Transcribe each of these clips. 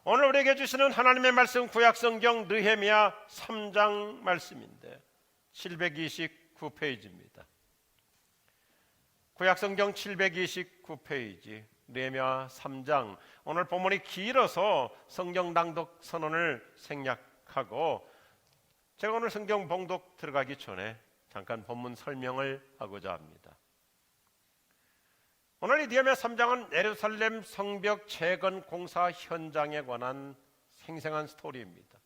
오늘 우리에게 주시는 하나님의 말씀 구약성경 느헤미야 3장 말씀인데 729페이지입니다. 구약성경 729페이지 느헤미야 3장. 오늘 본문이 길어서 성경 낭독 선언을 생략하고 제가 오늘 성경 봉독 들어가기 전에 잠깐 본문 설명을 하고자 합니다. 오늘 이 느헤미야 3장은 예루살렘 성벽 재건 공사 현장에 관한 생생한 스토리입니다.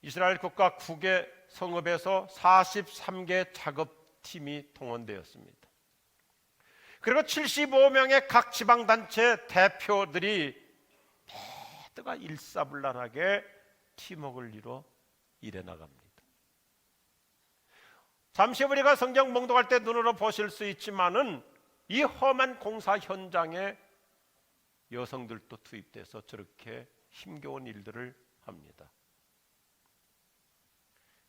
이스라엘 국가 9개 성읍에서 43개 작업팀이 동원되었습니다. 그리고 75명의 각 지방단체 대표들이 모두가 일사불란하게 팀워크를 이뤄 일해 나갑니다. 잠시 우리가 성경 봉독할 때 눈으로 보실 수 있지만은 이 험한 공사 현장에 여성들도 투입돼서 저렇게 힘겨운 일들을 합니다.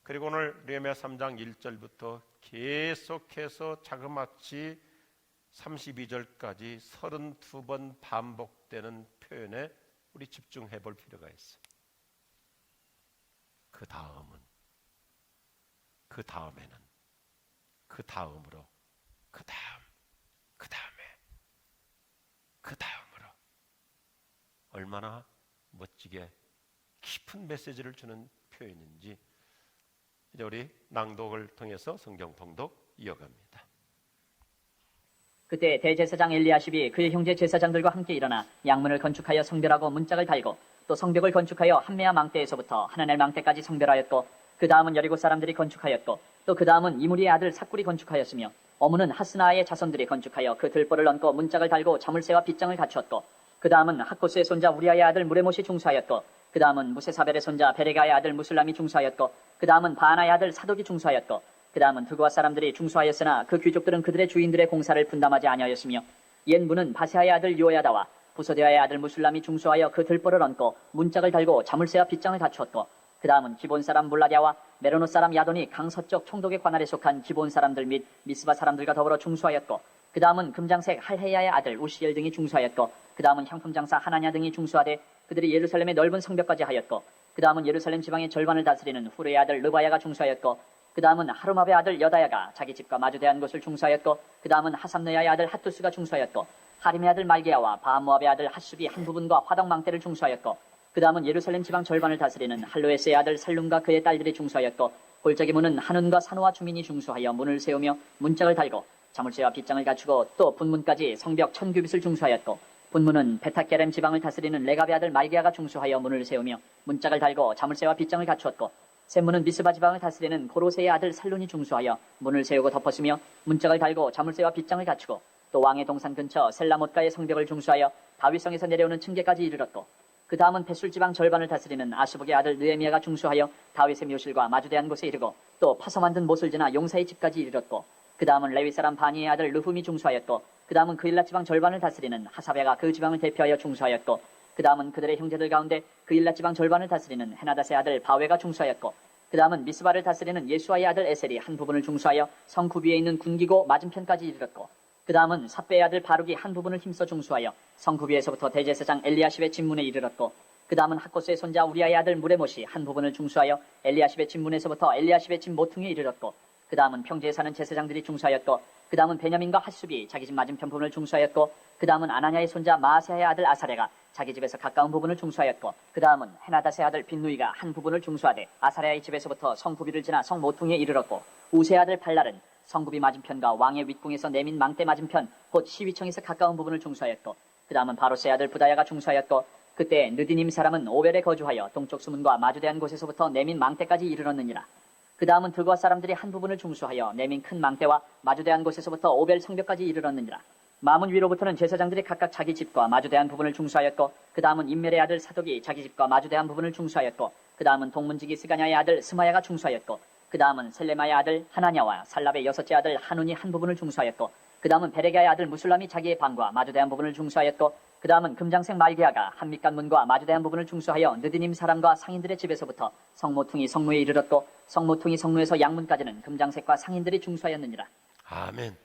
그리고 오늘 느헤미야 3장 1절부터 계속해서 자그마치 32절까지 32번 반복되는 표현에 우리 집중해 볼 필요가 있어요. 그 다음에는, 그 다음으로, 그 다음으로 얼마나 멋지게 깊은 메시지를 주는 표현인지 이제 우리 낭독을 통해서 성경 봉독 이어갑니다. 그때 대제사장 엘리야십이 그의 형제 제사장들과 함께 일어나 양문을 건축하여 성별하고 문짝을 달고 또 성벽을 건축하여 한메아 망대에서부터 하나넬 망대까지 성별하였고 그 다음은 여리고 사람들이 건축하였고 또 그 다음은 이무리의 아들 삭굴이 건축하였으며 어무는 하스나의 자손들이 건축하여 그 들보를 얹고 문짝을 달고 자물쇠와 빗장을 갖추었고 그 다음은 학코스의 손자 우리아의 아들 무레못이 중수하였고 그 다음은 무세사벨의 손자 베레가의 아들 무술람이 중수하였고 그 다음은 바나의 아들 사독이 중수하였고 그 다음은 드고아 사람들이 중수하였으나 그 귀족들은 그들의 주인들의 공사를 분담하지 아니하였으며 옛 문은 바세아의 아들 요야다와 부소데아의 아들 무술람이 중수하여 그 들보를 얹고 문짝을 달고 자물쇠와 빗장을 갖추었고 그 다음은 기본 사람 몰라디아와 메로노 사람 야돈이 강서쪽 총독의 관할에 속한 기본 사람들 및 미스바 사람들과 더불어 중수하였고 그 다음은 금장색 할헤야의 아들 우시엘 등이 중수하였고 그 다음은 향품장사 하나냐 등이 중수하되 그들이 예루살렘의 넓은 성벽까지 하였고 그 다음은 예루살렘 지방의 절반을 다스리는 후르의 아들 르바야가 중수하였고 그 다음은 하루마베의 아들 여다야가 자기 집과 마주대한 곳을 중수하였고 그 다음은 하삼느야의 아들 핫투스가 중수하였고 하림의 아들 말게야와 바모압의 아들 핫숲이 한 부분과 화덕망대를 중수하였고 그 다음은 예루살렘 지방 절반을 다스리는 할로에스의 아들 살룸과 그의 딸들이 중수하였고 골짜기 문은 한운과 산호와 주민이 중수하여 문을 세우며 문짝을 달고 자물쇠와 빗장을 갖추고 또 분문까지 성벽 1000규빗을 중수하였고 분문은 베타게렘 지방을 다스리는 레갑의 아들 말게야가 중수하여 문을 세우며 문짝을 달고 자물쇠와 빗장을 갖추었고 셋문은 미스바 지방을 다스리는 고로세의 아들 살룬이 중수하여 문을 세우고 덮었으며 문짝을 달고 자물쇠와 빗장을 갖추고 또 왕의 동산 근처 셀라못가의 성벽을 중수하여 다윗성에서 내려오는 층계까지 이르렀고 그 다음은 벳술 지방 절반을 다스리는 아스북의 아들 느헤미야가 중수하여 다윗의 묘실과 마주대한 곳에 이르고 또 파서 만든 못을 지나 용사의 집까지 이르렀고 그 다음은 레위 사람 바니의 아들 르훔이 중수하였고 그 다음은 그일라 지방 절반을 다스리는 하사베가 그 지방을 대표하여 중수하였고 그 다음은 그들의 형제들 가운데 그일라 지방 절반을 다스리는 헤나닷의 아들 바웨가 중수하였고 그 다음은 미스바를 다스리는 예수아의 아들 에셀이 한 부분을 중수하여 성 구비에 있는 군기고 맞은편까지 이르렀고 그 다음은 삿배의 아들 바룩이 한 부분을 힘써 중수하여 성구비에서부터 대제사장 엘리야십의 집문에 이르렀고 그 다음은 학코스의 손자 우리아의 아들 무레못이 한 부분을 중수하여 엘리야십의 집문에서부터 엘리야십의 집 모퉁이에 이르렀고 그 다음은 평지에 사는 제사장들이 중수하였고 그 다음은 베냐민과 핫숲이 자기 집 맞은편 부분을 중수하였고 그 다음은 아나냐의 손자 마아세아의 아들 아사랴가 자기 집에서 가까운 부분을 중수하였고 그 다음은 헤나닷의 아들 빈누이가 한 부분을 중수하되 아사랴의 집에서부터 성구비를 지나 성 모퉁이에 이르렀고 우세의 아들 발랄은 성구비 맞은편과 왕의 윗궁에서 내민 망대 맞은편 곧 시위청에서 가까운 부분을 중수하였고 그 다음은 바로스의 아들 부다야가 중수하였고 그때 느디님 사람은 오벨에 거주하여 동쪽 수문과 마주대한 곳에서부터 내민 망대까지 이르렀느니라. 그 다음은 드고아 사람들이 한 부분을 중수하여 내민 큰 망대와 마주대한 곳에서부터 오벨 성벽까지 이르렀느니라. 마문 위로부터는 제사장들이 각각 자기 집과 마주대한 부분을 중수하였고 그 다음은 임멜의 아들 사독이 자기 집과 마주대한 부분을 중수하였고 그 다음은 동문지기 스가냐의 아들 스마야가 중수하였고 그 다음은 셀레마의 아들 하나냐와 살랍의 여섯째 아들 한운이 한 부분을 중수하였고 그 다음은 베레가의 아들 무술람이 자기의 방과 마주대한 부분을 중수하였고 그 다음은 금장색 말게아가 한밑간문과 마주대한 부분을 중수하여 느디님 사람과 상인들의 집에서부터 성모퉁이 성루에 이르렀고 성모퉁이 성루에서 양문까지는 금장색과 상인들이 중수하였느니라. 아멘.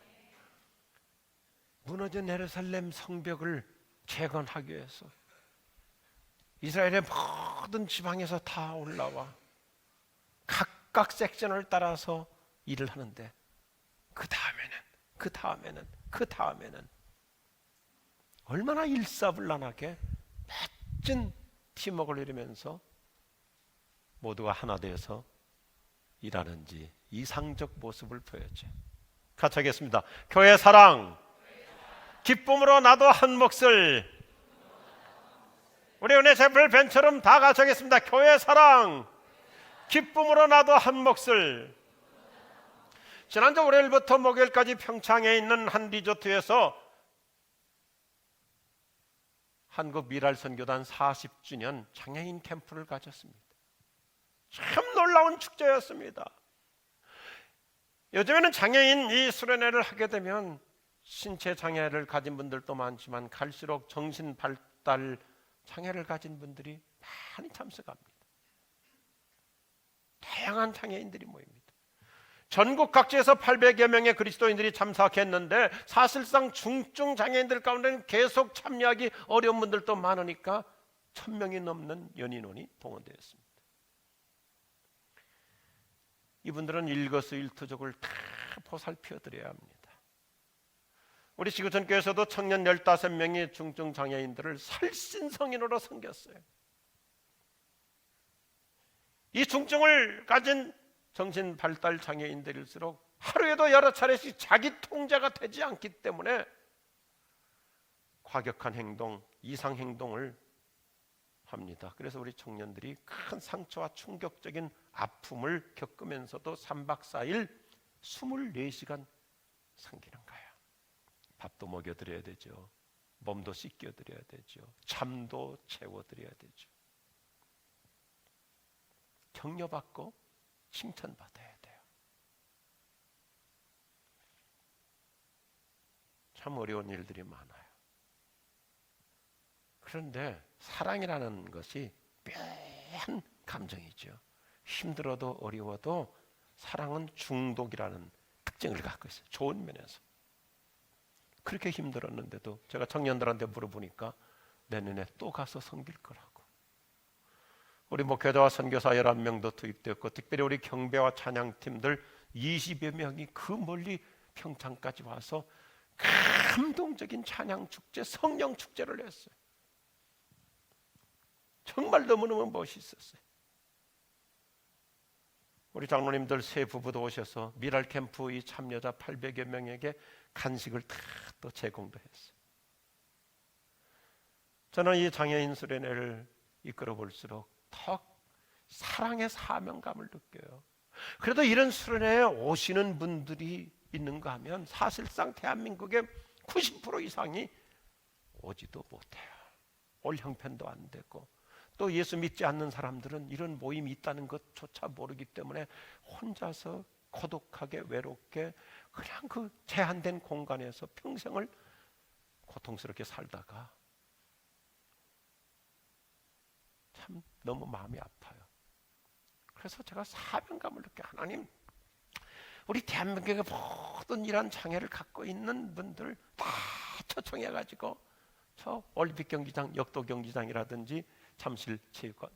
무너진 예루살렘 성벽을 재건하기 위해서 이스라엘의 모든 지방에서 다 올라와 각각 섹션을 따라서 일을 하는데 그 다음에는 얼마나 일사불란하게 멋진 팀워크를 이루면서 모두가 하나 되어서 일하는지 이상적 모습을 보여줘요. 같이 하겠습니다. 교회 사랑, 기쁨으로 나도 한 몫을. 우리 은혜 샘플 벤처럼 다 같이 하겠습니다. 교회 사랑, 기쁨으로 나도 한 몫을. 지난주 월요일부터 목요일까지 평창에 있는 한 리조트에서 한국 미랄 선교단 40주년 장애인 캠프를 가졌습니다. 참 놀라운 축제였습니다. 요즘에는 장애인 이 수련회를 하게 되면 신체 장애를 가진 분들도 많지만 갈수록 정신 발달 장애를 가진 분들이 많이 참석합니다. 다양한 장애인들이 모입니다. 전국 각지에서 800여 명의 그리스도인들이 참석했는데 사실상 중증 장애인들 가운데는 계속 참여하기 어려운 분들도 많으니까 1000명이 넘는 연인원이 동원되었습니다. 이분들은 일거수일투족을 다 보살펴 드려야 합니다. 우리 지구촌교회에서도 청년 15명이 중증 장애인들을 살신성인으로 섬겼어요. 이 중증을 가진 정신 발달 장애인들일수록 하루에도 여러 차례씩 자기 통제가 되지 않기 때문에 과격한 행동, 이상 행동을 합니다. 그래서 우리 청년들이 큰 상처와 충격적인 아픔을 겪으면서도 3박 4일 24시간 섬기는 거예요. 밥도 먹여드려야 되죠. 몸도 씻겨드려야 되죠. 잠도 채워드려야 되죠. 격려받고 칭찬받아야 돼요. 참 어려운 일들이 많아요. 그런데 사랑이라는 것이 묘한 감정이죠. 힘들어도 어려워도 사랑은 중독이라는 특징을 갖고 있어요. 좋은 면에서. 그렇게 힘들었는데도 제가 청년들한테 물어보니까 내년에 또 가서 섬길 거라고. 우리 목회자와 선교사 11명도 투입되었고 특별히 우리 경배와 찬양팀들 20여 명이 그 멀리 평창까지 와서 감동적인 찬양축제, 성령축제를 했어요. 정말 너무너무 멋있었어요. 우리 장로님들 세 부부도 오셔서 미랄 캠프 이 참여자 800여 명에게 간식을 다 또 제공도 했어요. 저는 이 장애인 수련회를 이끌어 볼수록 더 사랑의 사명감을 느껴요. 그래도 이런 수련회에 오시는 분들이 있는가 하면 사실상 대한민국의 90% 이상이 오지도 못해요. 올 형편도 안 되고 또 예수 믿지 않는 사람들은 이런 모임이 있다는 것조차 모르기 때문에 혼자서 고독하게 외롭게 그냥 그 제한된 공간에서 평생을 고통스럽게 살다가 참 너무 마음이 아파요. 그래서 제가 사명감을 느껴. 하나님, 우리 대한민국의 모든 이런 장애를 갖고 있는 분들 다 초청해가지고 저 올림픽 경기장, 역도 경기장이라든지 잠실 체육관,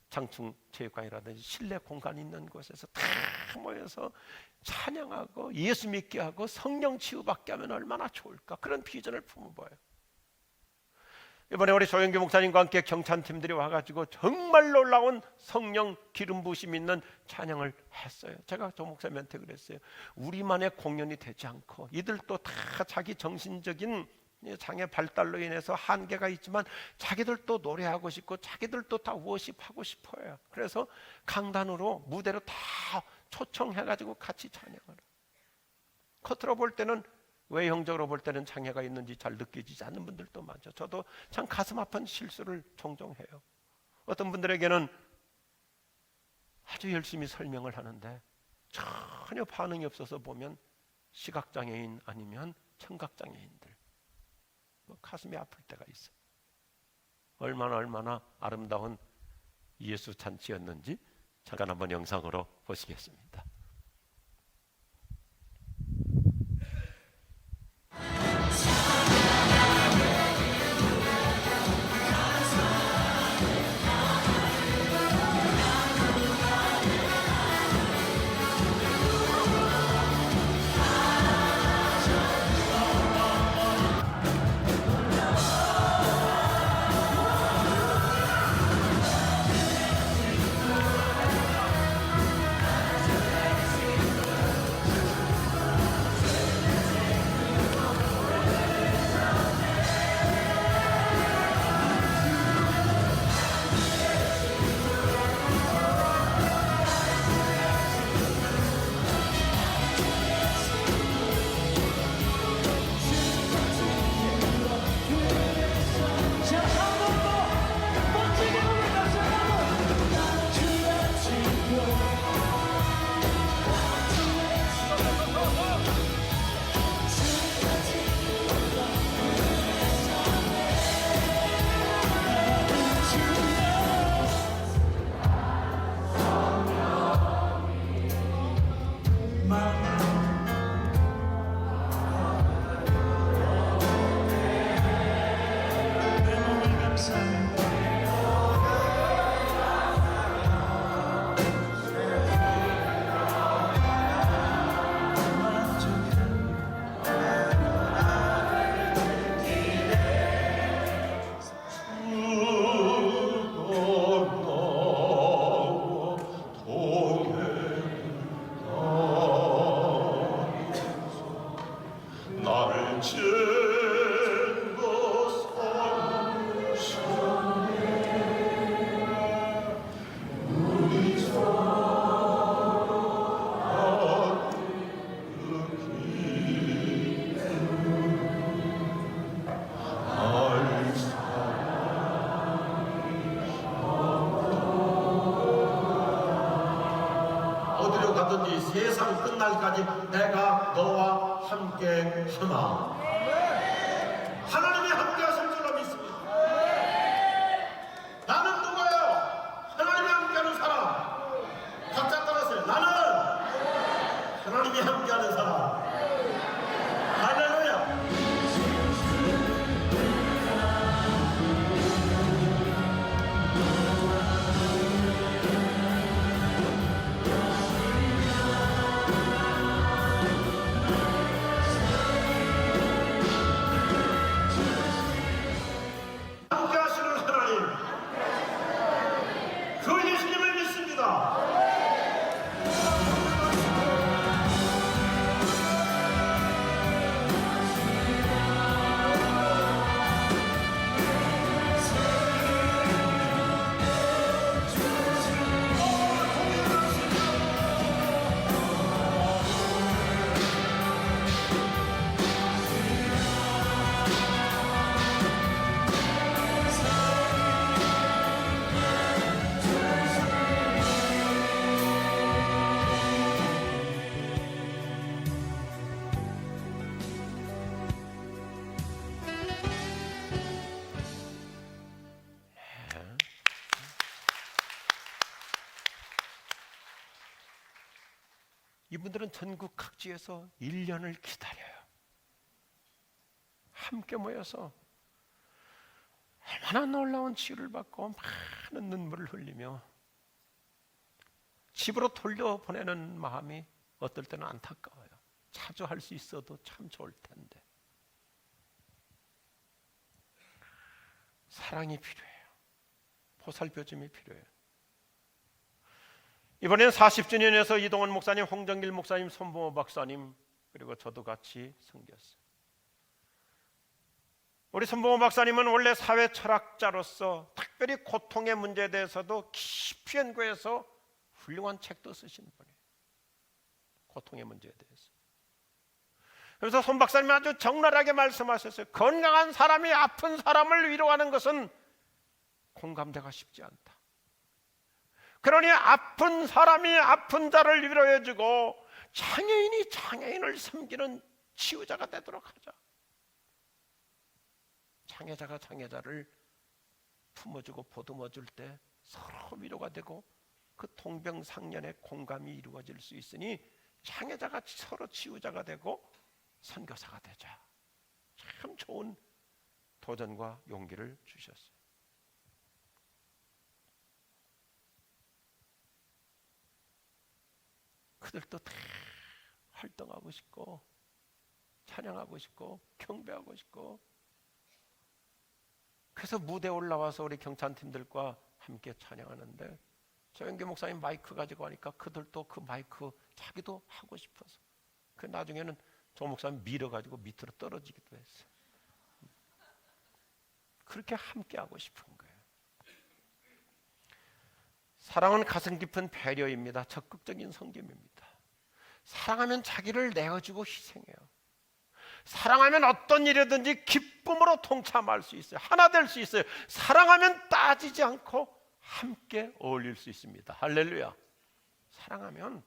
장충 체육관이라든지 실내 공간 있는 곳에서 다 모여서 찬양하고 예수 믿게 하고 성령 치유받게 하면 얼마나 좋을까. 그런 비전을 품어봐요. 이번에 우리 조영규 목사님과 함께 경찬팀들이 와가지고 정말 놀라운 성령 기름 부심 있는 찬양을 했어요. 제가 조 목사님한테 그랬어요. 우리만의 공연이 되지 않고 이들도 다 자기 정신적인 장애 발달로 인해서 한계가 있지만 자기들도 노래하고 싶고 자기들도 다 워십하고 싶어요. 그래서 강단으로 무대로 다 초청해가지고 같이 찬양을. 겉으로 볼 때는 외형적으로 볼 때는 장애가 있는지 잘 느껴지지 않는 분들도 많죠. 저도 참 가슴 아픈 실수를 종종 해요. 어떤 분들에게는 아주 열심히 설명을 하는데 전혀 반응이 없어서 보면 시각장애인 아니면 청각장애인들 가슴이 아플 때가 있어요. 얼마나 아름다운 예수 잔치였는지 잠깐 한번 영상으로 보시겠습니다. 나를 증거 삼으셨네. 우리 사랑 그 깊은 알 어디로 가든지 세상 끝날까지 내가 너와 함께 하나. 하나님이 함께 하실 줄로 믿습니다. 나는 누구예요? 하나님이 함께하는 사람. 각자 따라서요. 나는 하나님이 함께하는 사람. 할렐루야. 함께하시는 하나님, 그 예수님을 믿습니다. 이분들은 전국 각지에서 1년을 기다려요. 함께 모여서 얼마나 놀라운 치유를 받고 많은 눈물을 흘리며 집으로 돌려보내는 마음이 어떨 때는 안타까워요. 자주 할 수 있어도 참 좋을 텐데. 사랑이 필요해요. 보살펴줌이 필요해요. 이번엔 40주년에서 이동원 목사님, 홍정길 목사님, 손봉호 박사님 그리고 저도 같이 섬겼어요. 우리 손봉호 박사님은 원래 사회 철학자로서 특별히 고통의 문제에 대해서도 깊이 연구해서 훌륭한 책도 쓰신 분이에요. 고통의 문제에 대해서. 그래서 손 박사님이 아주 적나라하게 말씀하셨어요. 건강한 사람이 아픈 사람을 위로하는 것은 공감대가 쉽지 않다. 그러니 아픈 사람이 아픈 자를 위로해주고 장애인이 장애인을 섬기는 치유자가 되도록 하자. 장애자가 장애자를 품어주고 보듬어줄 때 서로 위로가 되고 그 동병상련의 공감이 이루어질 수 있으니 장애자가 서로 치유자가 되고 선교사가 되자. 참 좋은 도전과 용기를 주셨어요. 그들도 다 활동하고 싶고 찬양하고 싶고 경배하고 싶고 그래서 무대에 올라와서 우리 경찬팀들과 함께 찬양하는데 조영기 목사님 마이크 가지고 하니까 그들도 그 마이크 자기도 하고 싶어서 그 나중에는 조 목사님 밀어가지고 밑으로 떨어지기도 했어요. 그렇게 함께 하고 싶은 거예요. 사랑은 가슴 깊은 배려입니다. 적극적인 섬김입니다. 사랑하면 자기를 내어주고 희생해요. 사랑하면 어떤 일이든지 기쁨으로 동참할 수 있어요. 하나 될 수 있어요. 사랑하면 따지지 않고 함께 어울릴 수 있습니다. 할렐루야. 사랑하면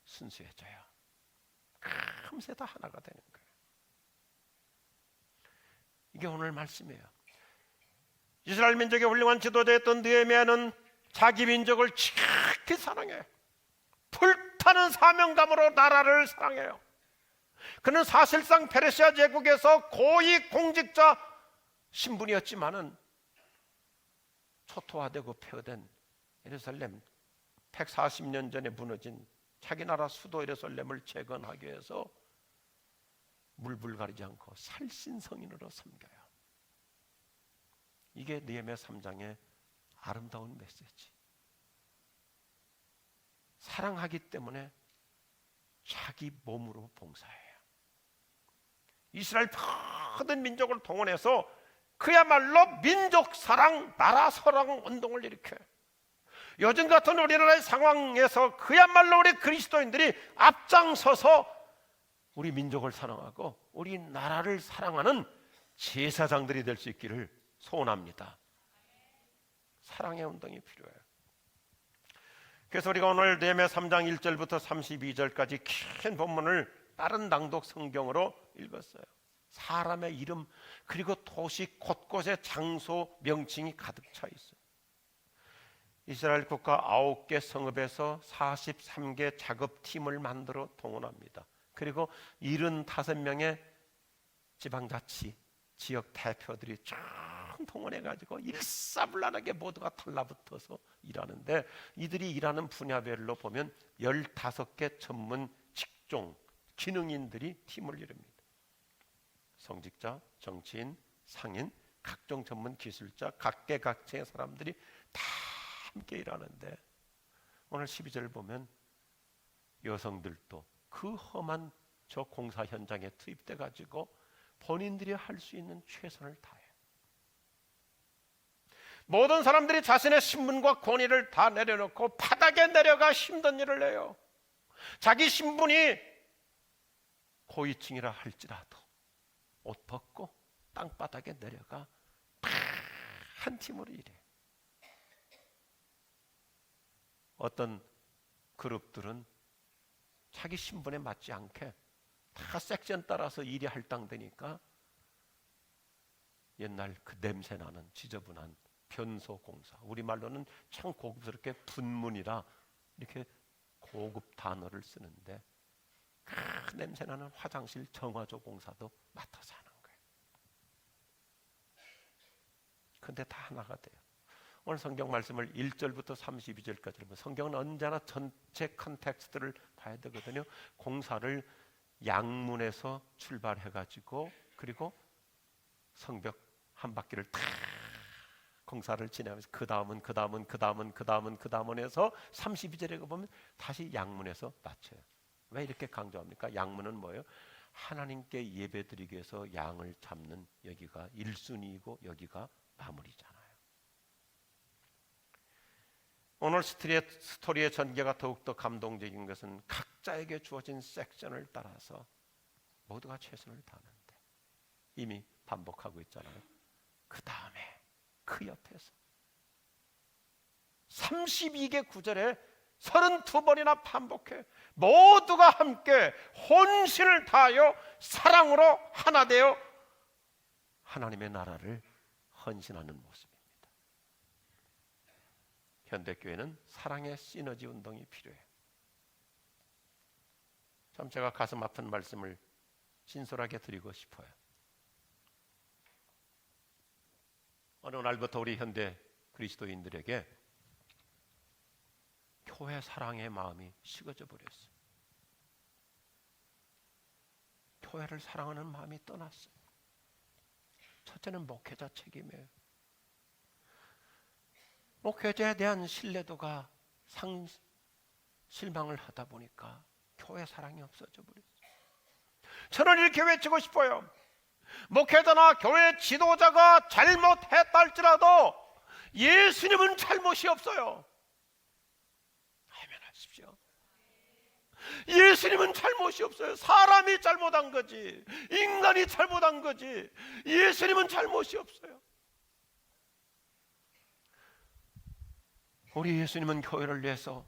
순수해져요. 금세 다 하나가 되는 거예요. 이게 오늘 말씀이에요. 이스라엘 민족의 훌륭한 지도자였던 느헤미야는 자기 민족을 지극히 사랑해요. 불타는 사명감으로 나라를 사랑해요. 그는 사실상 페르시아 제국에서 고위 공직자 신분이었지만은 초토화되고 폐허된 예루살렘 140년 전에 무너진 자기 나라 수도 예루살렘을 재건하기 위해서 물불 가리지 않고 살신성인으로 섬겨요. 이게 느헤미야 3장의 아름다운 메시지. 사랑하기 때문에 자기 몸으로 봉사해요. 이스라엘 모든 민족을 동원해서 그야말로 민족 사랑, 나라 사랑 운동을 일으켜요. 요즘 같은 우리나라의 상황에서 그야말로 우리 그리스도인들이 앞장서서 우리 민족을 사랑하고 우리 나라를 사랑하는 제사장들이 될 수 있기를 소원합니다. 사랑의 운동이 필요해요. 그래서 우리가 오늘 느헤미야 3장 1절부터 32절까지 긴 본문을 다른 낭독 성경으로 읽었어요. 사람의 이름 그리고 도시 곳곳에 장소 명칭이 가득 차 있어요. 이스라엘 국가 9개 성읍에서 43개 작업팀을 만들어 동원합니다. 그리고 75명의 지방자치 지역 대표들이 쫙 동원해가지고 일사불란하게 모두가 달라붙어서 일하는데, 이들이 일하는 분야별로 보면 15개 전문 직종 기능인들이 팀을 이룹니다. 성직자, 정치인, 상인, 각종 전문 기술자, 각계각층의 사람들이 다 함께 일하는데, 오늘 12절 보면 여성들도 그 험한 저 공사 현장에 투입돼 가지고 본인들이 할 수 있는 최선을 다해요. 모든 사람들이 자신의 신분과 권위를 다 내려놓고 바닥에 내려가 힘든 일을 해요. 자기 신분이 고위층이라 할지라도 옷 벗고 땅바닥에 내려가 한 팀으로 일해요. 어떤 그룹들은 자기 신분에 맞지 않게 다 섹션 따라서 일이 할당되니까 옛날 그 냄새나는 지저분한 변소 공사, 우리말로는 참 고급스럽게 분문이라 이렇게 고급 단어를 쓰는데, 그 냄새나는 화장실 정화조 공사도 맡아서 하는 거예요. 근데 다 하나가 돼요. 오늘 성경 말씀을 1절부터 32절까지 보면 성경은 언제나 전체 컨텍스트를 봐야 되거든요. 공사를 양문에서 출발해가지고 그리고 성벽 한 바퀴를 다 공사를 진행하면서 그 다음은 해서 32절에 보면 다시 양문에서 마쳐요. 왜 이렇게 강조합니까? 양문은 뭐예요? 하나님께 예배드리기 위해서 양을 잡는 여기가 1순위이고 여기가 마무리잖아요. 오늘 스토리의 전개가 더욱더 감동적인 것은 각자에게 주어진 섹션을 따라서 모두가 최선을 다하는데 이미 반복하고 있잖아요. 그 다음에 그 옆에서 32개 구절에 32번이나 반복해 모두가 함께 혼신을 다하여 사랑으로 하나 되어 하나님의 나라를 헌신하는 모습입니다. 현대교회는 사랑의 시너지 운동이 필요해요. 참 제가 가슴 아픈 말씀을 진솔하게 드리고 싶어요. 어느 날부터 우리 현대 그리스도인들에게 교회 사랑의 마음이 식어져 버렸어요. 교회를 사랑하는 마음이 떠났어요. 첫째는 목회자 책임이에요. 목회자에 대한 신뢰도가 실망을 하다 보니까 교회 사랑이 없어져 버렸어요. 저는 이렇게 외치고 싶어요. 목회자나 교회 지도자가 잘못했다 할지라도 예수님은 잘못이 없어요. 아멘 하십시오. 예수님은 잘못이 없어요. 사람이 잘못한 거지, 인간이 잘못한 거지, 예수님은 잘못이 없어요. 우리 예수님은 교회를 위해서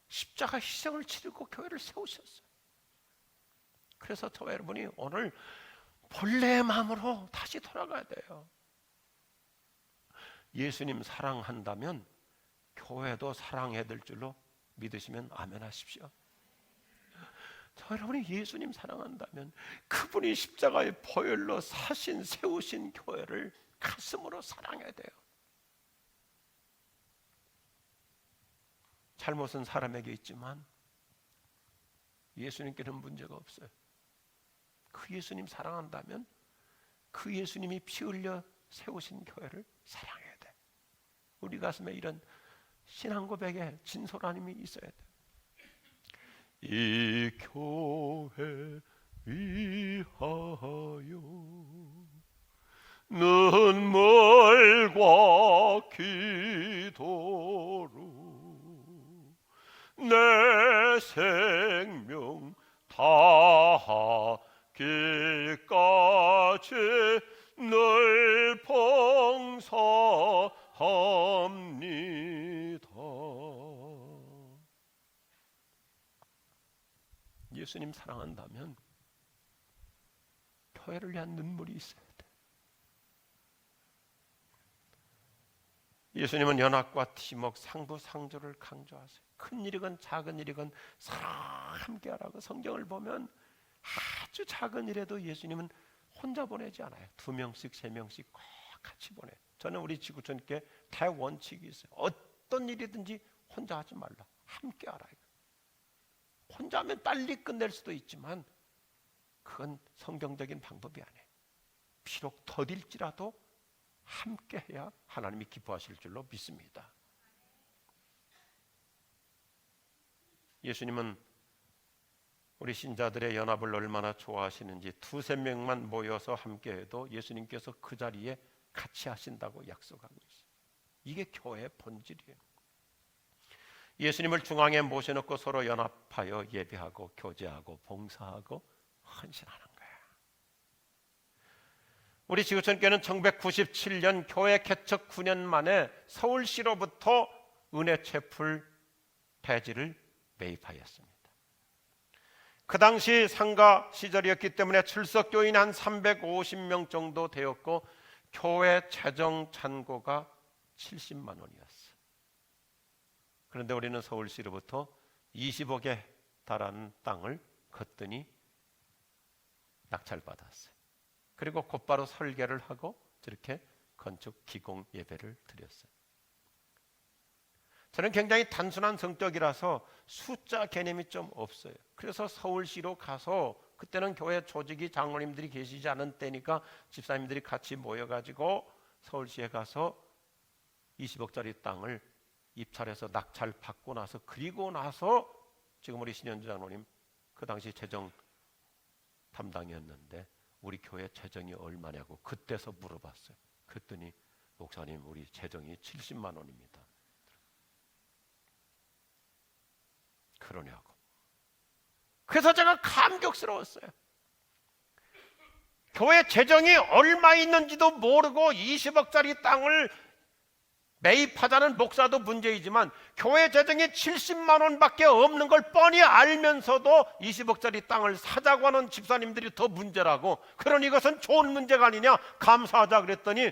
십자가 희생을 치르고 교회를 세우셨어요. 그래서 저와 여러분이 오늘 본래의 마음으로 다시 돌아가야 돼요. 예수님 사랑한다면 교회도 사랑해야 될 줄로 믿으시면 아멘 하십시오. 저 여러분이 예수님 사랑한다면 그분이 십자가의 보혈로 사신 세우신 교회를 가슴으로 사랑해야 돼요. 잘못은 사람에게 있지만 예수님께는 문제가 없어요. 그 예수님 사랑한다면 그 예수님이 피 흘려 세우신 교회를 사랑해야 돼. 우리 가슴에 이런 신앙 고백의 진솔함이 있어야 돼. 이 교회 위하여 일까지 늘 봉사합니다. 예수님 사랑한다면 교회를 위한 눈물이 있어야 돼. 예수님은 연합과 팀워크, 상부상조를 강조하세요. 큰 일이건 작은 일이건 서로 함께하라고. 성경을 보면 아주 작은 일에도 예수님은 혼자 보내지 않아요. 2명씩 3명씩 꼭 같이 보내요. 저는 우리 지구촌께 대원칙이 있어요. 어떤 일이든지 혼자 하지 말라. 함께하라. 혼자 하면 빨리 끝낼 수도 있지만 그건 성경적인 방법이 아니에요. 비록 더딜지라도 함께해야 하나님이 기뻐하실 줄로 믿습니다. 예수님은 우리 신자들의 연합을 얼마나 좋아하시는지 2-3명만 모여서 함께해도 예수님께서 그 자리에 같이 하신다고 약속하고 있어요. 이게 교회의 본질이에요. 예수님을 중앙에 모셔놓고 서로 연합하여 예배하고 교제하고 봉사하고 헌신하는 거예요. 우리 지구촌교회는 1997년 교회 개척 9년 만에 서울시로부터 은혜채풀 대지를 매입하였습니다. 그 당시 상가 시절이었기 때문에 출석교인 한 350명 정도 되었고 교회 재정 잔고가 70만 원이었어요. 그런데 우리는 서울시로부터 20억에 달하는 땅을 거뜬히 낙찰받았어요. 그리고 곧바로 설계를 하고 저렇게 건축 기공 예배를 드렸어요. 저는 굉장히 단순한 성격이라서 숫자 개념이 좀 없어요. 그래서 서울시로 가서 그때는 교회 조직이 장로님들이 계시지 않은 때니까 집사님들이 같이 모여가지고 서울시에 가서 20억짜리 땅을 입찰해서 낙찰 받고 나서 그리고 나서 지금 우리 신현주 장로님 그 당시 재정 담당이었는데 우리 교회 재정이 얼마냐고 그때서 물어봤어요. 그랬더니 목사님 우리 재정이 70만 원입니다. 그러냐고. 그래서 제가 감격스러웠어요. 교회 재정이 얼마 있는지도 모르고 20억짜리 땅을 매입하자는 목사도 문제이지만 교회 재정이 70만 원밖에 없는 걸 뻔히 알면서도 20억짜리 땅을 사자고 하는 집사님들이 더 문제라고. 그러니 이것은 좋은 문제가 아니냐 감사하자 그랬더니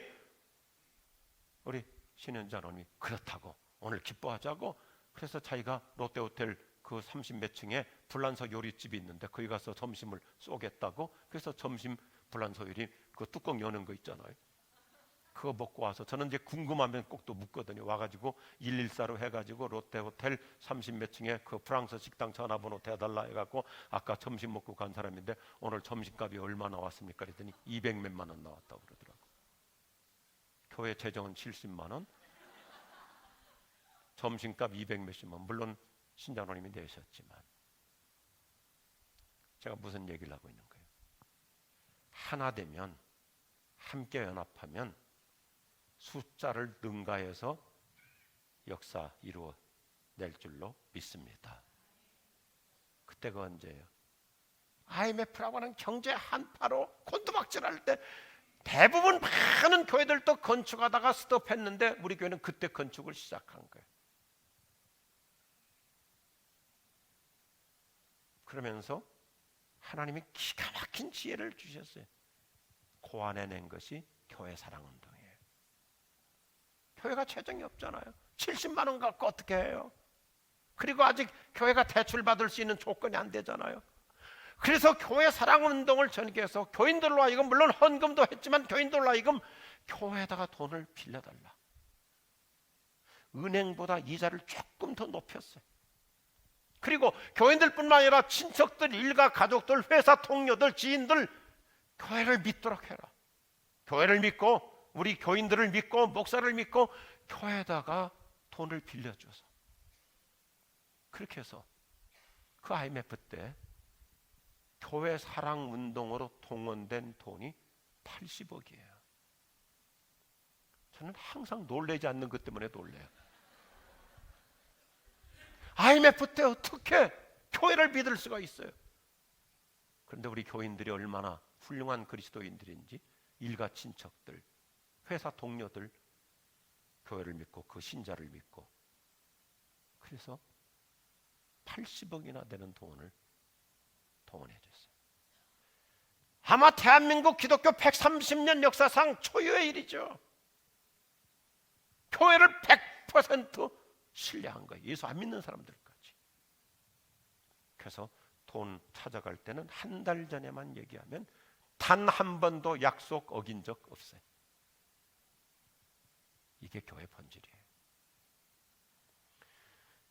우리 신현자님이 그렇다고 오늘 기뻐하자고. 그래서 자기가 롯데호텔 그 30몇 층에 불란서 요리집이 있는데 거기 가서 점심을 쏘겠다고. 그래서 점심 불란서 요리 그 뚜껑 여는 거 있잖아요. 그거 먹고 와서 저는 이제 궁금하면 꼭 또 묻거든요. 와가지고 114로 해가지고 롯데호텔 30몇 층에 그 프랑스 식당 전화번호 대달라 해갖고 아까 점심 먹고 간 사람인데 오늘 점심값이 얼마 나왔습니까? 그랬더니 200몇만 원 나왔다고 그러더라고. 교회 재정은 70만 원, 점심값 200몇십만 원. 물론 신장로님이 내셨지만 제가 무슨 얘기를 하고 있는 거예요? 하나 되면 함께 연합하면 숫자를 능가해서 역사 이루어낼 줄로 믿습니다. 그때가 언제예요? IMF라고 하는 경제 한파로 곤두박질할 때 대부분 많은 교회들도 건축하다가 스톱했는데 우리 교회는 그때 건축을 시작한 거예요. 그러면서 하나님이 기가 막힌 지혜를 주셨어요. 고안해낸 것이 교회 사랑운동이에요. 교회가 재정이 없잖아요. 70만 원 갖고 어떻게 해요? 그리고 아직 교회가 대출받을 수 있는 조건이 안 되잖아요. 그래서 교회 사랑운동을 전개해서 교인들로 하여금 물론 헌금도 했지만 교인들로 하여금 교회에다가 돈을 빌려달라. 은행보다 이자를 조금 더 높였어요. 그리고 교인들뿐만 아니라 친척들, 일가, 가족들, 회사 동료들, 지인들 교회를 믿도록 해라. 교회를 믿고 우리 교인들을 믿고 목사를 믿고 교회에다가 돈을 빌려줘서 그렇게 해서 그 IMF 때 교회 사랑 운동으로 동원된 돈이 80억이에요. 저는 항상 놀라지 않는 것 때문에 놀래요. IMF 때 어떻게 교회를 믿을 수가 있어요? 그런데 우리 교인들이 얼마나 훌륭한 그리스도인들인지 일가 친척들, 회사 동료들 교회를 믿고 그 신자를 믿고 그래서 80억이나 되는 돈을 동원해 줬어요. 아마 대한민국 기독교 130년 역사상 초유의 일이죠. 교회를 100% 신뢰한 거예요. 예수 안 믿는 사람들까지. 그래서 돈 찾아갈 때는 한 달 전에만 얘기하면 단 한 번도 약속 어긴 적 없어요. 이게 교회 본질이에요.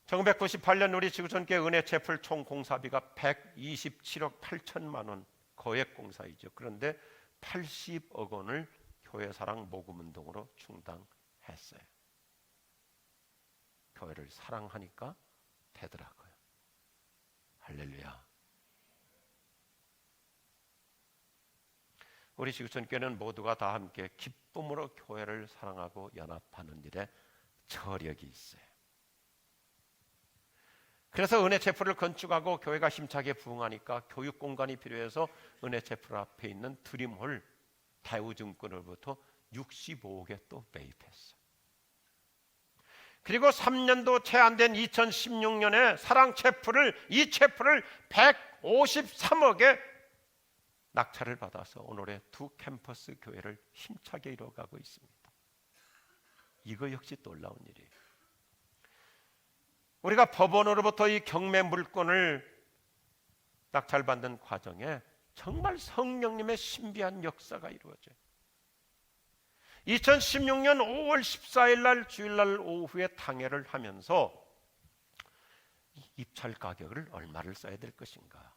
1998년 우리 지구촌교회 은혜채플 총 공사비가 127억 8천만 원 거액 공사이죠. 그런데 80억 원을 교회사랑 모금운동으로 충당했어요. 교회를 사랑하니까 되더라고요. 할렐루야. 우리 지구촌교회는 모두가 다 함께 기쁨으로 교회를 사랑하고 연합하는 일에 저력이 있어요. 그래서 은혜채플을 건축하고 교회가 힘차게 부흥하니까 교육 공간이 필요해서 은혜채플 앞에 있는 드림홀 대우증권으로부터 65억에 또 매입했어요. 그리고 3년도 채 안 된 2016년에 이 채플을 153억에 낙찰을 받아서 오늘의 두 캠퍼스 교회를 힘차게 이뤄가고 있습니다. 이거 역시 놀라운 일이에요. 우리가 법원으로부터 이 경매 물건을 낙찰받는 과정에 정말 성령님의 신비한 역사가 이루어져요. 2016년 5월 14일 날 주일날 오후에 당회를 하면서 입찰 가격을 얼마를 써야 될 것인가.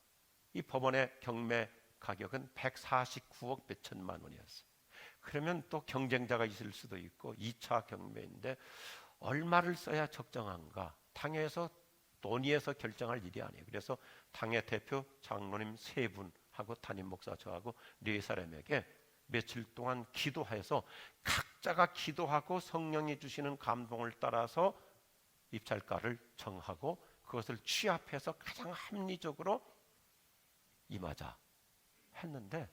이 법원의 경매 가격은 149억 몇천만 원이었어요. 그러면 또 경쟁자가 있을 수도 있고 2차 경매인데 얼마를 써야 적정한가. 당회에서 논의해서 결정할 일이 아니에요. 그래서 당회 대표 장로님 3분하고 담임 목사 저하고 4사람에게 며칠 동안 기도해서 각자가 기도하고 성령이 주시는 감동을 따라서 입찰가를 정하고 그것을 취합해서 가장 합리적으로 임하자 했는데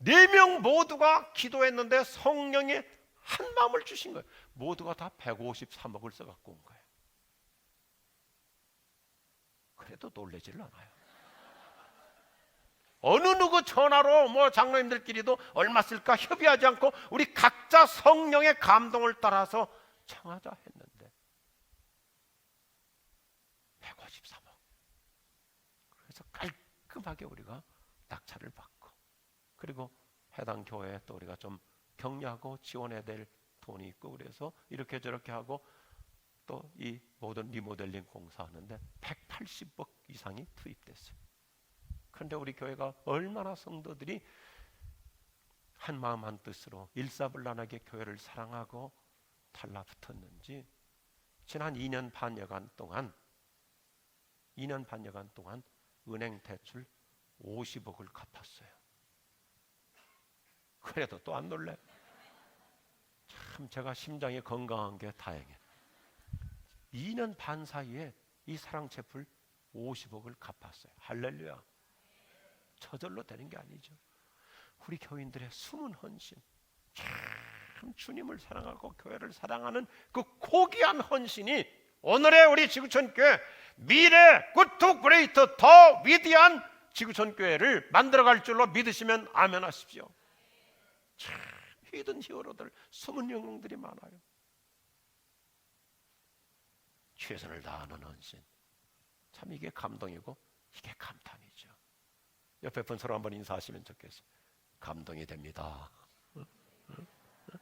4명 모두가 기도했는데 성령이 한 마음을 주신 거예요. 모두가 다 153억을 써갖고 온 거예요. 그래도 놀라지를 않아요. 어느 누구 전화로 장로님들끼리도 얼마 쓸까 협의하지 않고 우리 각자 성령의 감동을 따라서 청하자 했는데 153억. 그래서 깔끔하게 우리가 낙찰을 받고 그리고 해당 교회에 또 우리가 좀 격려하고 지원해야 될 돈이 있고 그래서 이렇게 저렇게 하고 또 이 모든 리모델링 공사하는데 180억 이상이 투입됐어요. 그런데 우리 교회가 얼마나 성도들이 한 마음 한 뜻으로 일사불란하게 교회를 사랑하고 달라붙었는지 지난 2년 반여간 동안 은행 대출 50억을 갚았어요. 그래도 또 안 놀래. 참 제가 심장이 건강한 게 다행이에요. 2년 반 사이에 이 사랑채플 50억을 갚았어요. 할렐루야. 저절로 되는 게 아니죠. 우리 교인들의 숨은 헌신, 참 주님을 사랑하고 교회를 사랑하는 그 고귀한 헌신이 오늘의 우리 지구촌교회 미래 굿투 그레이트 더 위대한 지구촌교회를 만들어갈 줄로 믿으시면 아멘 하십시오. 참 히든 히어로들 숨은 영웅들이 많아요. 최선을 다하는 헌신, 참 이게 감동이고 이게 감탄이죠. 옆에 분 서로 한번 인사하시면 좋겠어요. 감동이 됩니다.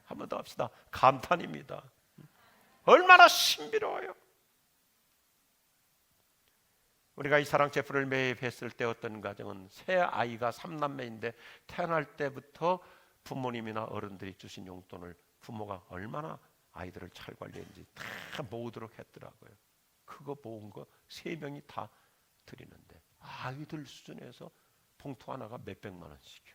한 번 더 합시다. 감탄입니다. 얼마나 신비로워요. 우리가 이 사랑채플을 매입했을 때 어떤 가정은 새 아이가 3남매인데 태어날 때부터 부모님이나 어른들이 주신 용돈을 부모가 얼마나 아이들을 잘 관리했는지 다 모으도록 했더라고요. 그거 모은 거 3명이 다 드리는데 아이들 수준에서 봉투 하나가 몇백만 원씩이요.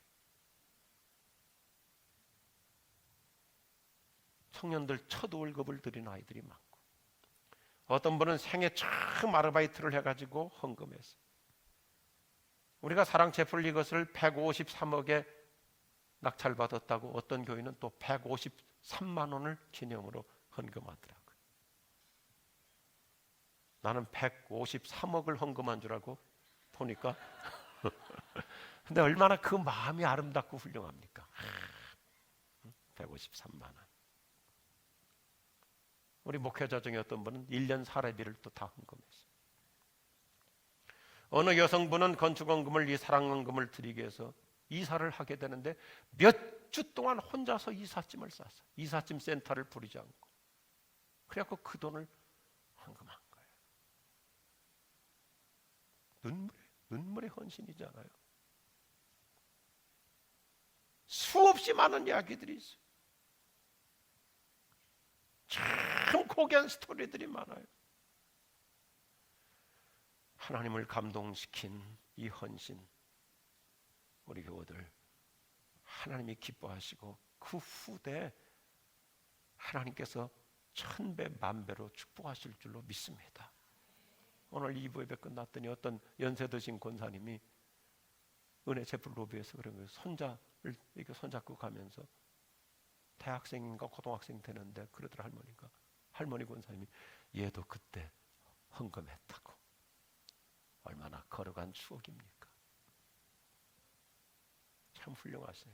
청년들 첫 월급을 드린 아이들이 많고 어떤 분은 생애 처음 아르바이트를 해가지고 헌금했어요. 우리가 사랑 채플 이것을 153억에 낙찰받았다고 어떤 교회는 또 153만 원을 기념으로 헌금하더라고요. 나는 153억을 헌금한 줄 알고 보니까 근데 얼마나 그 마음이 아름답고 훌륭합니까? 153만 원. 우리 목회자 중에 어떤 분은 1년 사례비를 또 다 헌금했어요. 어느 여성분은 건축원금을 이 사랑원금을 드리기 위해서 이사를 하게 되는데 몇 주 동안 혼자서 이삿짐을 쌌어요. 이삿짐 센터를 부리지 않고. 그래갖고 그 돈을 헌금한 거예요. 눈물의 헌신이잖아요. 수없이 많은 이야기들이 있어요. 참 고귀한 스토리들이 많아요. 하나님을 감동시킨 이 헌신, 우리 교우들 하나님이 기뻐하시고 그 후대 하나님께서 1000배 만배로 축복하실 줄로 믿습니다. 오늘 2부 예배 끝났더니 어떤 연세 드신 권사님이 은혜 채플 로비에서 그런 거예요. 손자를 이렇게 손잡고 가면서 대학생인가 고등학생 되는데 그러더라 할머니가. 할머니 권사님이 얘도 그때 헌금했다고. 얼마나 거룩한 추억입니까? 참 훌륭하세요.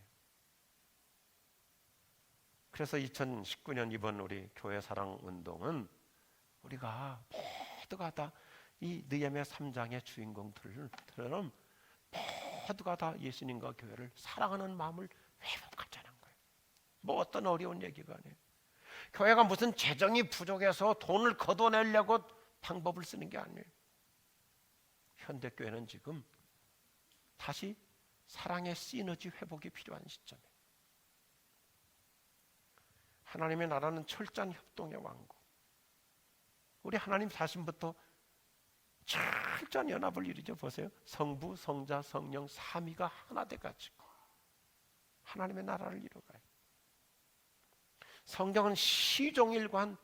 그래서 2019년 이번 우리 교회 사랑 운동은 우리가 모두가 다 이 느헤미야 3장의 주인공들처럼 모두가 다 예수님과 교회를 사랑하는 마음을 회복하자는 거예요. 뭐 어떤 어려운 얘기가 아니에요. 교회가 무슨 재정이 부족해서 돈을 걷어내려고 방법을 쓰는 게 아니에요. 현대교회는 지금 다시 사랑의 시너지 회복이 필요한 시점이에요. 하나님의 나라는 철저한 협동의 왕국. 우리 하나님 자신부터 철저한 연합을 이루죠. 보세요. 성부, 성자, 성령 삼위가 하나 돼가지고 하나님의 나라를 이루어가요. 성경은 시종일관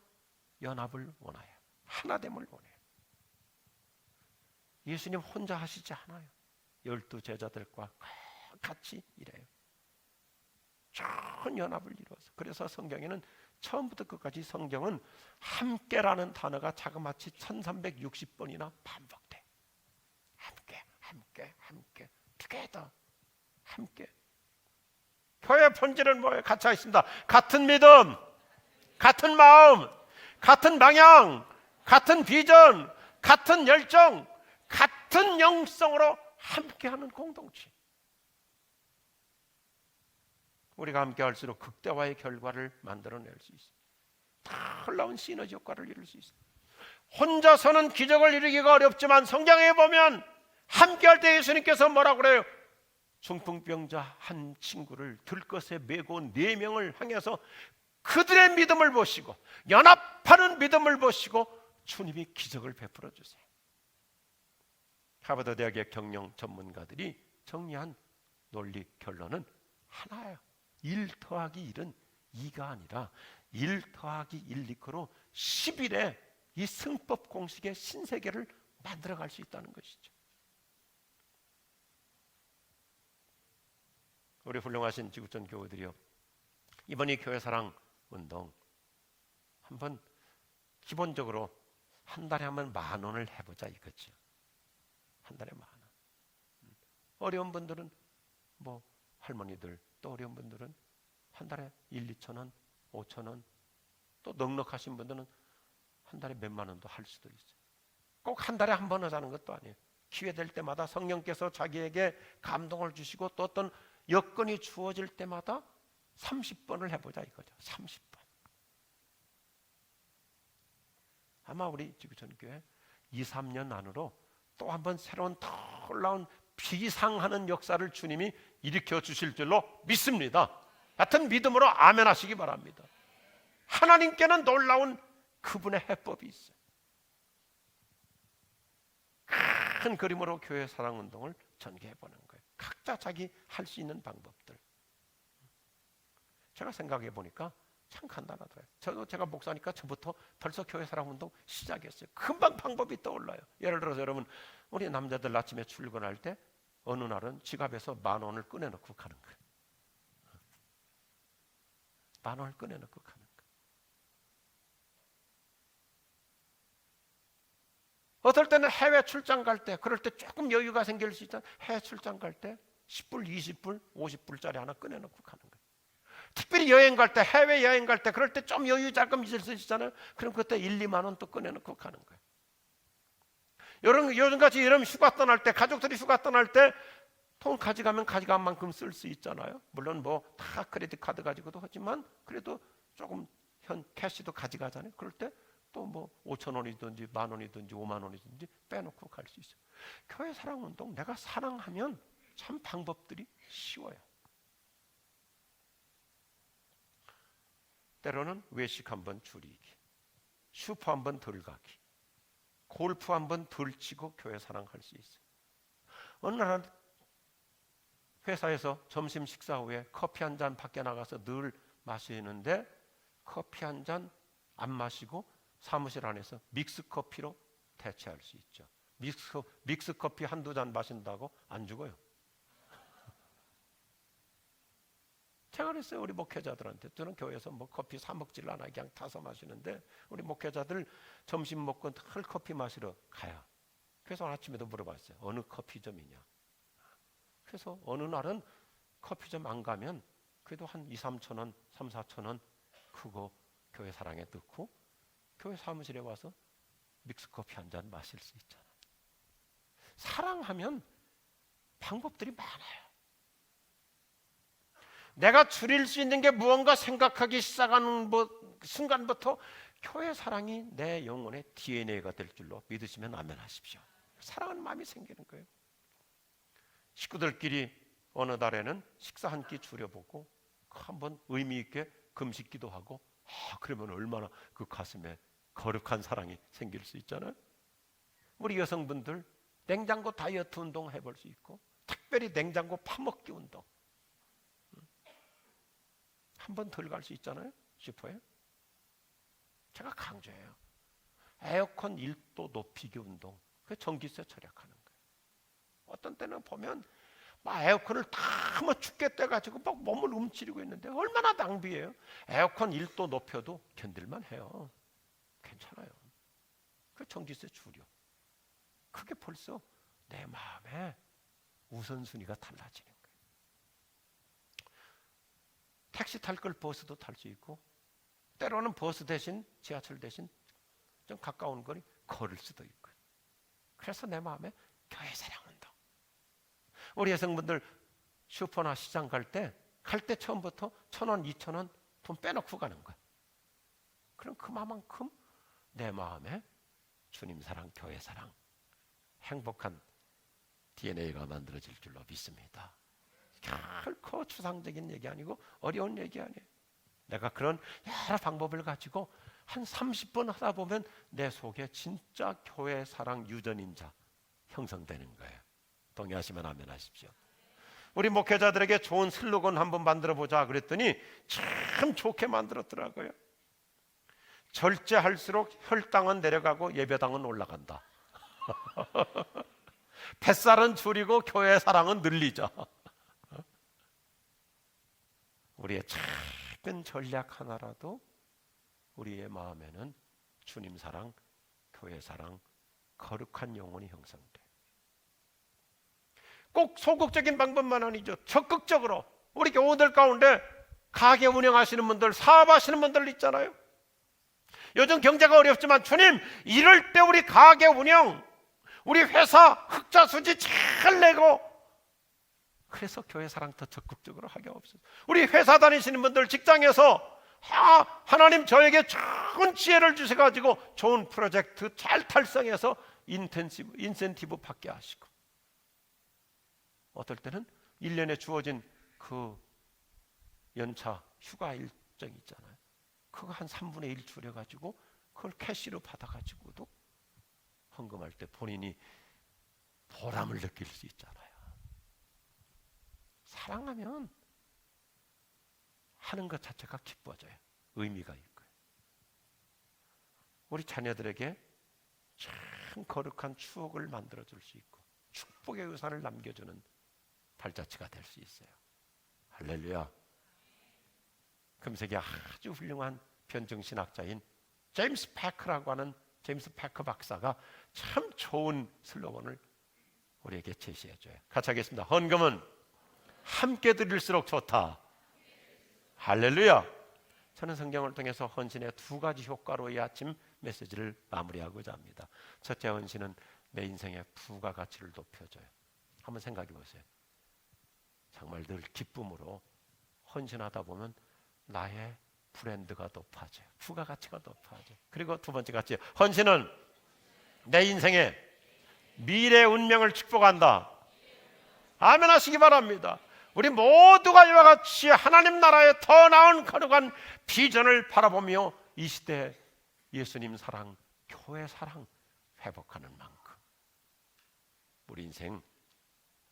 연합을 원해요. 하나됨을 원해요. 예수님 혼자 하시지 않아요. 12 제자들과 같이 일해요. 좋은 연합을 이루어서. 그래서 성경에는 처음부터 끝까지 성경은 함께라는 단어가 자그마치 1360번이나 반복돼. 함께, together, 함께. 교회 본질은 뭐예요? 같이 있습니다. 같은 믿음, 같은 마음, 같은 방향, 같은 비전, 같은 열정, 같은 영성으로 함께하는 공동체. 우리가 함께할수록 극대화의 결과를 만들어낼 수 있어요. 놀라운 시너지 효과를 이룰 수 있어요. 혼자서는 기적을 이루기가 어렵지만 성경에 보면 함께할 때 예수님께서 뭐라고 그래요? 중풍병자 한 친구를 들것에 메고 4명을 향해서 그들의 믿음을 보시고 연합하는 믿음을 보시고 주님이 기적을 베풀어 주세요. 하버드 대학의 경영 전문가들이 정리한 논리 결론은 하나예요. 1 더하기 1은 2가 아니라 1 더하기 1 이퀄로 11의 이 승법 공식의 신세계를 만들어갈 수 있다는 것이죠. 우리 훌륭하신 지구촌 교우들이요, 이번 이 교회 사랑 운동 한번 기본적으로 한 달에 한번 10,000원을 해보자 이거죠. 한 달에 10,000원. 어려운 분들은 뭐 할머니들, 또 어려운 분들은 한 달에 1-2,000원, 5,000원, 또 넉넉하신 분들은 한 달에 몇만 원도 할 수도 있어요. 꼭 한 달에 한 번 하자는 것도 아니에요. 기회 될 때마다 성령께서 자기에게 감동을 주시고 또 어떤 여건이 주어질 때마다 30번을 해보자 이거죠. 30번. 아마 우리 지구촌 교회 2-3년 안으로 또 한 번 새로운 놀라운 비상하는 역사를 주님이 일으켜 주실 줄로 믿습니다. 같은 믿음으로 아멘 하시기 바랍니다. 하나님께는 놀라운 그분의 해법이 있어요. 큰 그림으로 교회 사랑 운동을 전개해 보는 거예요. 각자 자기 할 수 있는 방법들. 제가 생각해 보니까 참 간단하더라고요. 저도 제가 목사니까 저부터 벌써 교회 사랑 운동 시작했어요. 금방 방법이 떠올라요. 예를 들어서 여러분, 우리 남자들 아침에 출근할 때 어느 날은 지갑에서 10,000원을 꺼내놓고 가는 거예요. 10,000원을 꺼내놓고 가는 거예요. 어떨 때는 해외 출장 갈 때, 그럴 때 조금 여유가 생길 수 있잖아요. 해외 출장 갈 때 10불, 20불, 50불짜리 하나 꺼내놓고 가는 거예요. 특별히 여행 갈 때, 해외 여행 갈 때, 그럴 때 좀 여유 자금 있을 수 있잖아요. 그럼 그때 1, 2만 원 또 꺼내놓고 가는 거예요. 요즘같이 여름 휴가 떠날 때, 가족들이 휴가 떠날 때 돈 가져가면 가져간 만큼 쓸 수 있잖아요. 물론 뭐 다 크레딧 카드 가지고도 하지만 그래도 조금 캐시도 가져가잖아요. 그럴 때 또 뭐 5,000원이든지 10,000원이든지 50,000원이든지 빼놓고 갈 수 있어요. 교회 사랑 운동, 내가 사랑하면 참 방법들이 쉬워요. 때로는 외식 한번 줄이기, 슈퍼 한번 덜 가기, 골프 한번 덜 치고 교회 사랑할 수 있어요. 어느 날 회사에서 점심 식사 후에 커피 한 잔 밖에 나가서 늘 마시는데 커피 한 잔 안 마시고 사무실 안에서 믹스 커피로 대체할 수 있죠. 믹스 커피 한두 잔 마신다고 안 죽어요. 제가 그랬어요. 우리 목회자들한테. 저는 교회에서 뭐 커피 사 먹질 않아. 그냥 타서 마시는데 우리 목회자들 점심 먹고 늘 커피 마시러 가요. 그래서 아침에도 물어봤어요. 어느 커피점이냐. 그래서 어느 날은 커피점 안 가면 그래도 한 2, 3천 원, 3, 4천 원 크고 교회 사랑에 넣고 교회 사무실에 와서 믹스커피 한 잔 마실 수 있잖아요. 사랑하면 방법들이 많아요. 내가 줄일 수 있는 게 무언가 생각하기 시작하는 순간부터 교회 사랑이 내 영혼의 DNA가 될 줄로 믿으시면 아멘 하십시오. 사랑하는 마음이 생기는 거예요. 식구들끼리 어느 달에는 식사 한 끼 줄여보고 한번 의미 있게 금식 기도하고 그러면 얼마나 그 가슴에 거룩한 사랑이 생길 수 있잖아요. 우리 여성분들 냉장고 다이어트 운동 해볼 수 있고 특별히 냉장고 파먹기 운동 한 번 덜 갈 수 있잖아요. 슈퍼에. 제가 강조해요. 에어컨 1도 높이기 운동. 그 전기세 절약하는 거예요. 어떤 때는 보면 막 에어컨을 다 뭐 춥겠다 가지고 막 몸을 움츠리고 있는데 얼마나 낭비예요. 에어컨 1도 높여도 견딜만 해요. 괜찮아요. 그 전기세 줄여. 그게 벌써 내 마음에 우선순위가 달라지는 거예요. 택시 탈 걸 버스도 탈 수 있고 때로는 버스 대신 지하철 대신 좀 가까운 거리 걸을 수도 있고. 그래서 내 마음에 교회 사랑 운동. 우리 여성분들 슈퍼나 시장 갈 때 처음부터 1,000원, 2,000원 돈 빼놓고 가는 거야. 그럼 그만큼 내 마음에 주님 사랑, 교회 사랑, 행복한 DNA가 만들어질 줄로 믿습니다. 결코 추상적인 얘기 아니고 어려운 얘기 아니에요. 내가 그런 여러 방법을 가지고 한 30번 하다 보면 내 속에 진짜 교회 사랑 유전인자 형성되는 거예요. 동의하시면 아멘 하십시오. 우리 목회자들에게 좋은 슬로건 한번 만들어 보자 그랬더니 참 좋게 만들었더라고요. 절제할수록 혈당은 내려가고 예배당은 올라간다. 뱃살은 줄이고 교회 사랑은 늘리자. 우리의 작은 전략 하나라도 우리의 마음에는 주님 사랑, 교회 사랑, 거룩한 영혼이 형성돼. 꼭 소극적인 방법만 아니죠. 적극적으로 우리 교우들 가운데 가게 운영하시는 분들, 사업하시는 분들 있잖아요. 요즘 경제가 어렵지만 주님 이럴 때 우리 가게 운영, 우리 회사 흑자 수지 잘 내고 그래서 교회 사랑 더 적극적으로 하게 없어요. 우리 회사 다니시는 분들 직장에서 하나님 저에게 좋은 지혜를 주셔가지고 좋은 프로젝트 잘 달성해서 인센티브 받게 하시고 어떨 때는 1년에 주어진 그 연차 휴가 일정 있잖아요. 그거 한 3분의 1 줄여가지고 그걸 캐시로 받아가지고도 헌금할 때 본인이 보람을 느낄 수 있잖아요. 사랑하면 하는 것 자체가 기뻐져요. 의미가 있고요. 우리 자녀들에게 참 거룩한 추억을 만들어줄 수 있고 축복의 유산을 남겨주는 발자취가 될 수 있어요. 할렐루야. 금세기 아주 훌륭한 변증신학자인 제임스 패커라고 하는 제임스 패커 박사가 참 좋은 슬로건을 우리에게 제시해줘요. 같이 하겠습니다. 헌금은 함께 드릴수록 좋다. 할렐루야. 저는 성경을 통해서 헌신의 두 가지 효과로 이 아침 메시지를 마무리하고자 합니다. 첫째, 헌신은 내 인생의 부가가치를 높여줘요. 한번 생각해 보세요. 정말 늘 기쁨으로 헌신하다 보면 나의 브랜드가 높아져요. 부가가치가 높아져요. 그리고 두 번째 가치, 헌신은 내 인생의 미래 운명을 축복한다. 아멘 하시기 바랍니다. 우리 모두가 이와 같이 하나님 나라의 더 나은 거룩한 비전을 바라보며 이 시대에 예수님 사랑, 교회 사랑 회복하는 만큼 우리 인생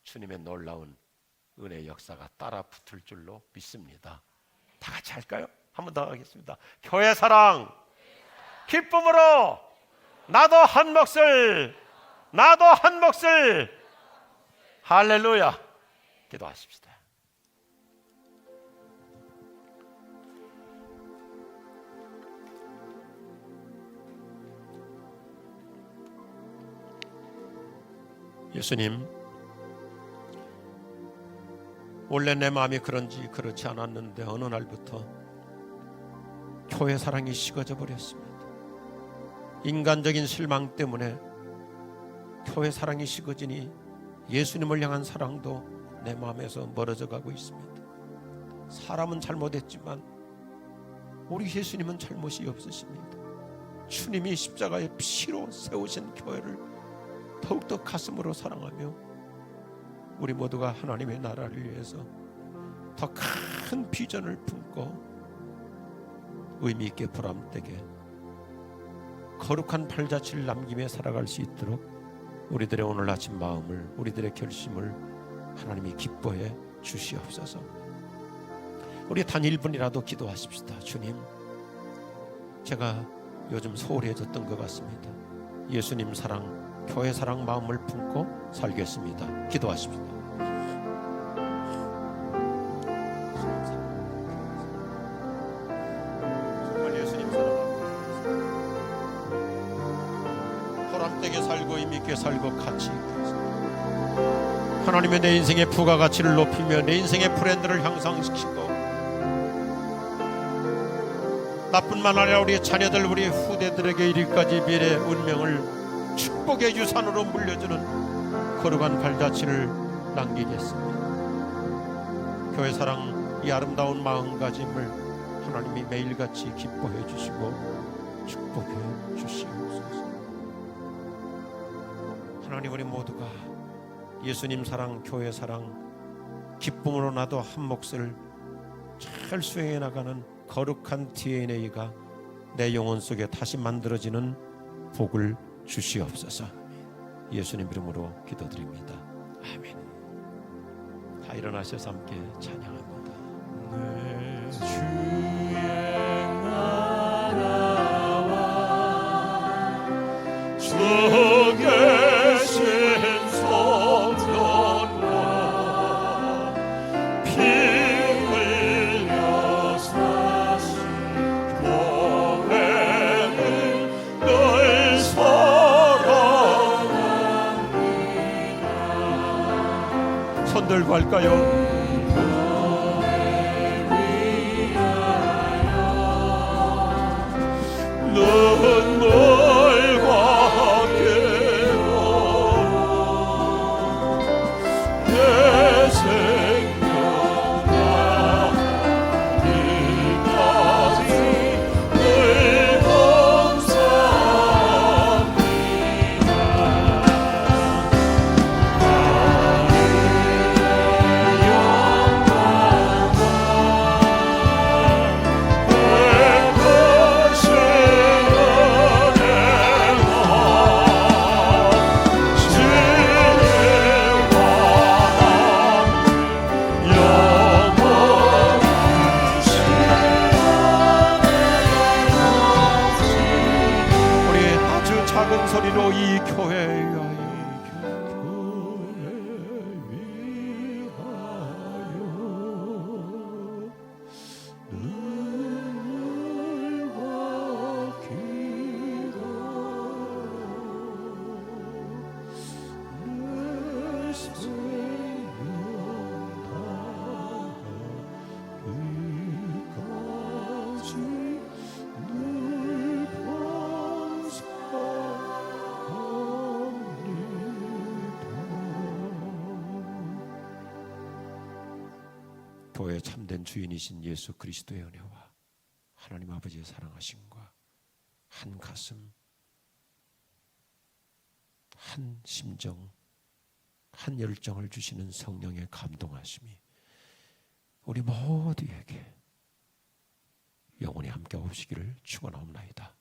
주님의 놀라운 은혜의 역사가 따라 붙을 줄로 믿습니다. 다 같이 할까요? 한 번 더 하겠습니다. 교회 사랑, 기쁨으로 나도 한 몫을, 할렐루야. 기도하십시다. 예수님, 원래 내 마음이 그런지 그렇지 않았는데 어느 날부터 교회 사랑이 식어져 버렸습니다. 인간적인 실망 때문에 교회 사랑이 식어지니 예수님을 향한 사랑도 내 마음에서 멀어져 가고 있습니다. 사람은 잘못했지만 우리 예수님은 잘못이 없으십니다. 주님이 십자가의 피로 세우신 교회를 더욱더 가슴으로 사랑하며 우리 모두가 하나님의 나라를 위해서 더 큰 비전을 품고 의미 있게 보람되게 거룩한 발자취를 남기며 살아갈 수 있도록 우리들의 오늘 아침 마음을, 우리들의 결심을 하나님이 기뻐해 주시옵소서. 우리 단 1분이라도 기도하십시다. 주님, 제가 요즘 소홀해졌던 것 같습니다. 예수님 사랑, 교회 사랑 마음을 품고 살겠습니다. 기도하십시다. 정말 예수님 사랑하고 보람되게 살고 의미 있게 살고 가치 있게 하나님의 내 인생의 부가가치를 높이며 내 인생의 브랜드를 향상시키고 나뿐만 아니라 우리 자녀들, 우리 후대들에게 이르기까지 미래 운명을 축복의 유산으로 물려주는 거룩한 발자취를 남기겠습니다. 교회 사랑, 이 아름다운 마음가짐을 하나님이 매일같이 기뻐해 주시고 축복해 주시옵소서. 하나님, 우리 모두가 예수님 사랑, 교회 사랑, 기쁨으로 나도 한 몫을 잘 수행해 나가는 거룩한 DNA가 내 영혼 속에 다시 만들어지는 복을 주시옵소서. 예수님 이름으로 기도드립니다. 아멘. 다 일어나셔서 함께 찬양합니다. 내 주의 나라와 주 계신 성전과 피 흘려 사신 교회는 늘 사랑합니다. 손 들고 할까요? 눈물과 함께로 내 생명과 이까지 늘 감사합니다. 교회의 참된 주인이신 예수 그리스도의 은혜와 하나님 아버지의 사랑하심과 한 가슴, 한 심정, 한 열정을 주시는 성령의 감동하심이 우리 모두에게 영원히 함께 오시기를 축원하옵나이다.